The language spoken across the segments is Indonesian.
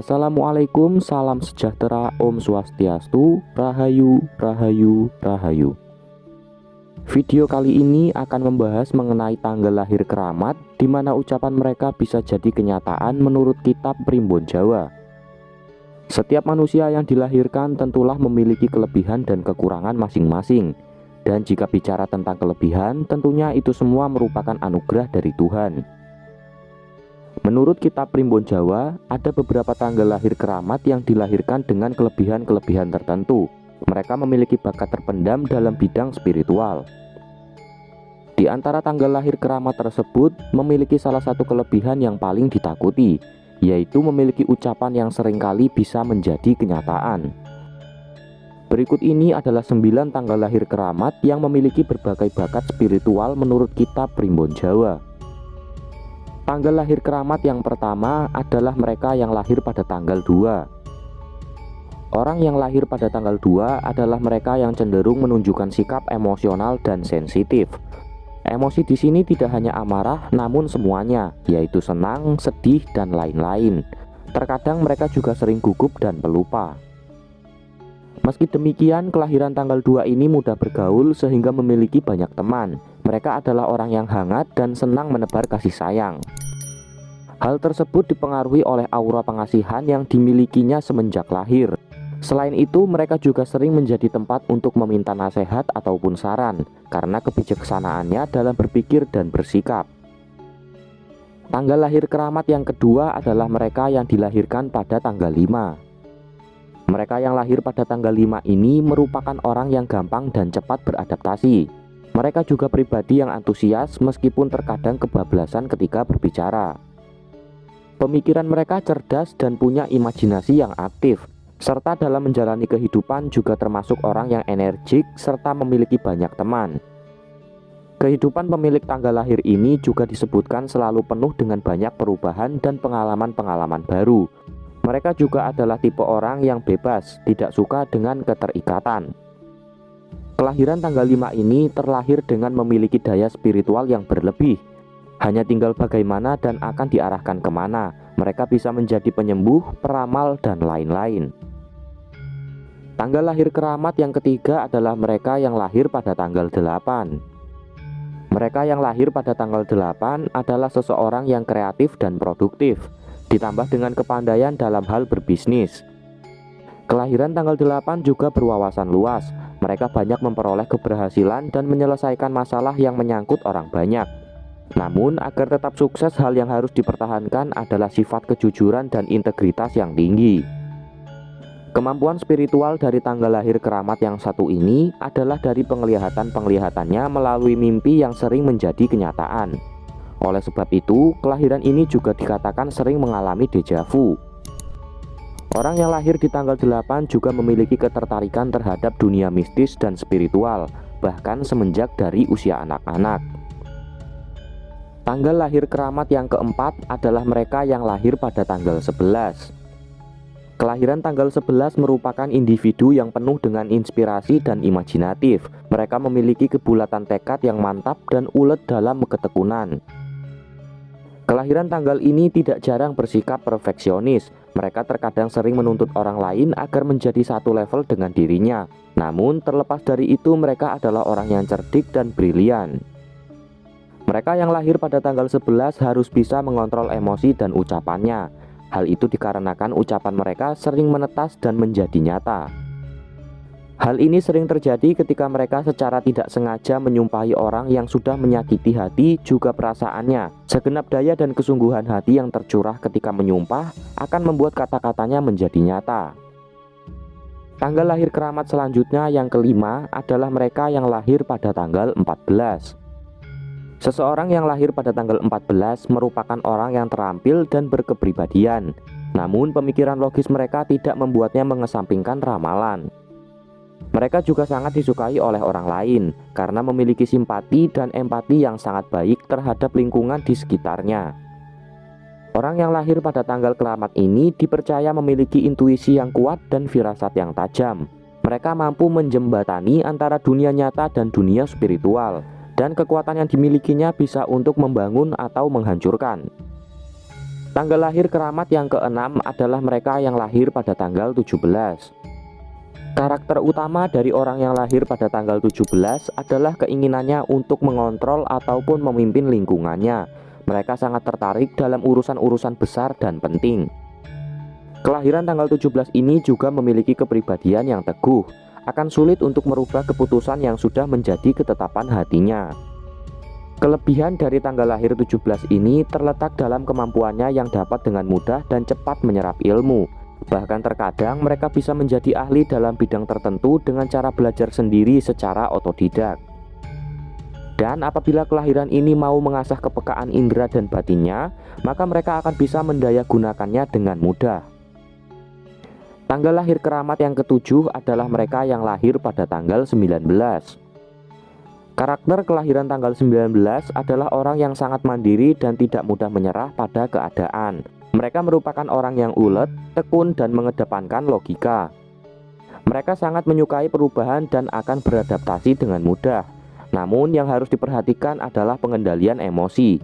Assalamualaikum, salam sejahtera, Om Swastiastu, Rahayu, Rahayu, Rahayu. Video kali ini akan membahas mengenai tanggal lahir keramat, di mana ucapan mereka bisa jadi kenyataan menurut kitab Primbon Jawa. Setiap manusia yang dilahirkan tentulah memiliki kelebihan dan kekurangan masing-masing. Dan jika bicara tentang kelebihan, tentunya itu semua merupakan anugerah dari Tuhan. Menurut kitab Primbon Jawa, ada beberapa tanggal lahir keramat yang dilahirkan dengan kelebihan-kelebihan tertentu. Mereka memiliki bakat terpendam dalam bidang spiritual. Di antara tanggal lahir keramat tersebut, memiliki salah satu kelebihan yang paling ditakuti, yaitu memiliki ucapan yang seringkali bisa menjadi kenyataan. Berikut ini adalah 9 tanggal lahir keramat yang memiliki berbagai bakat spiritual menurut kitab Primbon Jawa. Tanggal lahir keramat yang pertama adalah mereka yang lahir pada tanggal 2. Orang yang lahir pada tanggal 2 adalah mereka yang cenderung menunjukkan sikap emosional dan sensitif. Emosi di sini tidak hanya amarah, namun semuanya, yaitu senang, sedih, dan lain-lain. Terkadang mereka juga sering gugup dan pelupa. Meski demikian, kelahiran tanggal 2 ini mudah bergaul sehingga memiliki banyak teman. Mereka adalah orang yang hangat dan senang menebar kasih sayang. Hal tersebut dipengaruhi oleh aura pengasihan yang dimilikinya semenjak lahir. Selain itu, mereka juga sering menjadi tempat untuk meminta nasihat ataupun saran, karena kebijaksanaannya dalam berpikir dan bersikap. Tanggal lahir keramat yang kedua adalah mereka yang dilahirkan pada tanggal 5. Mereka yang lahir pada tanggal 5 ini merupakan orang yang gampang dan cepat beradaptasi. Mereka juga pribadi yang antusias meskipun terkadang kebablasan ketika berbicara. Pemikiran mereka cerdas dan punya imajinasi yang aktif, serta dalam menjalani kehidupan juga termasuk orang yang energik serta memiliki banyak teman. Kehidupan pemilik tanggal lahir ini juga disebutkan selalu penuh dengan banyak perubahan dan pengalaman-pengalaman baru. Mereka juga adalah tipe orang yang bebas, tidak suka dengan keterikatan. Kelahiran tanggal 5 ini terlahir dengan memiliki daya spiritual yang berlebih. Hanya tinggal bagaimana dan akan diarahkan kemana. Mereka bisa menjadi penyembuh, peramal, dan lain-lain. Tanggal lahir keramat yang ketiga adalah mereka yang lahir pada tanggal 8. Mereka yang lahir pada tanggal 8 adalah seseorang yang kreatif dan produktif, ditambah dengan kepandaian dalam hal berbisnis. Kelahiran tanggal 8 juga berwawasan luas. Mereka banyak memperoleh keberhasilan dan menyelesaikan masalah yang menyangkut orang banyak. Namun, agar tetap sukses, hal yang harus dipertahankan adalah sifat kejujuran dan integritas yang tinggi. Kemampuan spiritual dari tanggal lahir keramat yang satu ini adalah dari penglihatan-penglihatannya melalui mimpi yang sering menjadi kenyataan. Oleh sebab itu, kelahiran ini juga dikatakan sering mengalami deja vu. Orang yang lahir di tanggal 8 juga memiliki ketertarikan terhadap dunia mistis dan spiritual, bahkan semenjak dari usia anak-anak. Tanggal lahir keramat yang keempat adalah mereka yang lahir pada tanggal 11. Kelahiran tanggal 11 merupakan individu yang penuh dengan inspirasi dan imajinatif. Mereka memiliki kebulatan tekad yang mantap dan ulet dalam ketekunan. Kelahiran tanggal ini tidak jarang bersikap perfeksionis. Mereka terkadang sering menuntut orang lain agar menjadi satu level dengan dirinya. Namun terlepas dari itu, mereka adalah orang yang cerdik dan brilian. Mereka yang lahir pada tanggal 11 harus bisa mengontrol emosi dan ucapannya. Hal itu dikarenakan ucapan mereka sering menetas dan menjadi nyata. Hal ini sering terjadi ketika mereka secara tidak sengaja menyumpahi orang yang sudah menyakiti hati juga perasaannya. Segenap daya dan kesungguhan hati yang tercurah ketika menyumpah akan membuat kata-katanya menjadi nyata. Tanggal lahir keramat selanjutnya yang kelima adalah mereka yang lahir pada tanggal 14. Seseorang yang lahir pada tanggal 14 merupakan orang yang terampil dan berkepribadian. Namun pemikiran logis mereka tidak membuatnya mengesampingkan ramalan. Mereka juga sangat disukai oleh orang lain karena memiliki simpati dan empati yang sangat baik terhadap lingkungan di sekitarnya. Orang yang lahir pada tanggal keramat ini dipercaya memiliki intuisi yang kuat dan firasat yang tajam. Mereka mampu menjembatani antara dunia nyata dan dunia spiritual, dan kekuatan yang dimilikinya bisa untuk membangun atau menghancurkan. Tanggal lahir keramat yang keenam adalah mereka yang lahir pada tanggal 17. Karakter utama dari orang yang lahir pada tanggal 17 adalah keinginannya untuk mengontrol ataupun memimpin lingkungannya. Mereka sangat tertarik dalam urusan-urusan besar dan penting. Kelahiran tanggal 17 ini juga memiliki kepribadian yang teguh. Akan sulit untuk merubah keputusan yang sudah menjadi ketetapan hatinya. Kelebihan dari tanggal lahir 17 ini terletak dalam kemampuannya yang dapat dengan mudah dan cepat menyerap ilmu. Bahkan terkadang mereka bisa menjadi ahli dalam bidang tertentu dengan cara belajar sendiri secara otodidak. Dan apabila kelahiran ini mau mengasah kepekaan indera dan batinnya, maka mereka akan bisa mendayagunakannya dengan mudah. Tanggal lahir keramat yang ketujuh adalah mereka yang lahir pada tanggal 19. Karakter kelahiran tanggal 19 adalah orang yang sangat mandiri dan tidak mudah menyerah pada keadaan. Mereka merupakan orang yang ulet, tekun, dan mengedepankan logika. Mereka sangat menyukai perubahan dan akan beradaptasi dengan mudah. Namun yang harus diperhatikan adalah pengendalian emosi.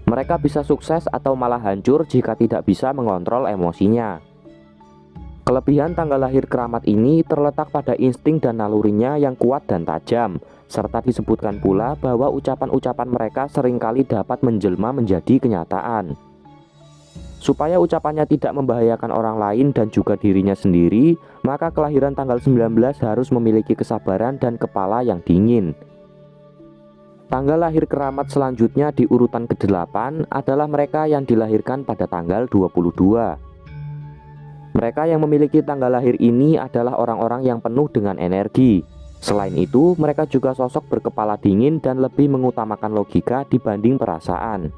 Mereka bisa sukses atau malah hancur jika tidak bisa mengontrol emosinya. Kelebihan tanggal lahir keramat ini terletak pada insting dan nalurinya yang kuat dan tajam, serta disebutkan pula bahwa ucapan-ucapan mereka seringkali dapat menjelma menjadi kenyataan. Supaya ucapannya tidak membahayakan orang lain dan juga dirinya sendiri, maka kelahiran tanggal 19 harus memiliki kesabaran dan kepala yang dingin. Tanggal lahir keramat selanjutnya di urutan ke-8 adalah mereka yang dilahirkan pada tanggal 22. Mereka yang memiliki tanggal lahir ini adalah orang-orang yang penuh dengan energi. Selain itu, mereka juga sosok berkepala dingin dan lebih mengutamakan logika dibanding perasaan.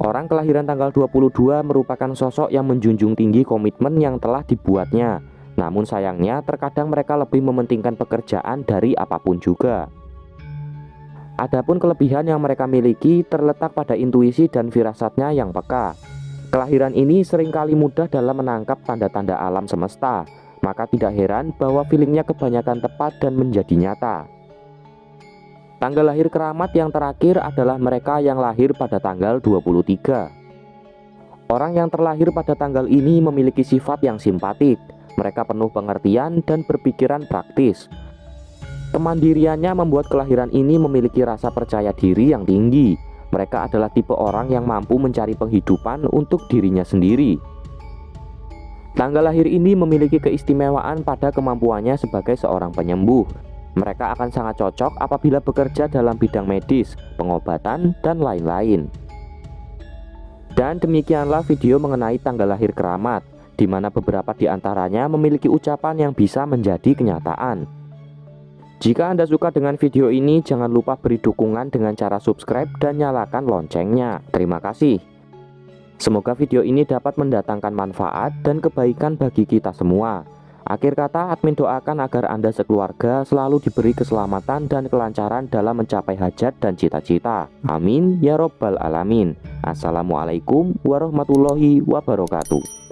Orang kelahiran tanggal 22 merupakan sosok yang menjunjung tinggi komitmen yang telah dibuatnya. Namun sayangnya, terkadang mereka lebih mementingkan pekerjaan dari apapun juga. Adapun kelebihan yang mereka miliki terletak pada intuisi dan firasatnya yang peka. Kelahiran ini seringkali mudah dalam menangkap tanda-tanda alam semesta, maka tidak heran bahwa feelingnya kebanyakan tepat dan menjadi nyata. Tanggal lahir keramat yang terakhir adalah mereka yang lahir pada tanggal 23. Orang yang terlahir pada tanggal ini memiliki sifat yang simpatik. Mereka penuh pengertian dan berpikiran praktis. Kemandiriannya membuat kelahiran ini memiliki rasa percaya diri yang tinggi. Mereka adalah tipe orang yang mampu mencari penghidupan untuk dirinya sendiri. Tanggal lahir ini memiliki keistimewaan pada kemampuannya sebagai seorang penyembuh. Mereka akan sangat cocok apabila bekerja dalam bidang medis, pengobatan, dan lain-lain. Dan demikianlah video mengenai tanggal lahir keramat, di mana beberapa di antaranya memiliki ucapan yang bisa menjadi kenyataan. Jika Anda suka dengan video ini, jangan lupa beri dukungan dengan cara subscribe dan nyalakan loncengnya. Terima kasih. Semoga video ini dapat mendatangkan manfaat dan kebaikan bagi kita semua. Akhir kata, admin doakan agar Anda sekeluarga selalu diberi keselamatan dan kelancaran dalam mencapai hajat dan cita-cita. Amin ya robbal alamin. Assalamualaikum warahmatullahi wabarakatuh.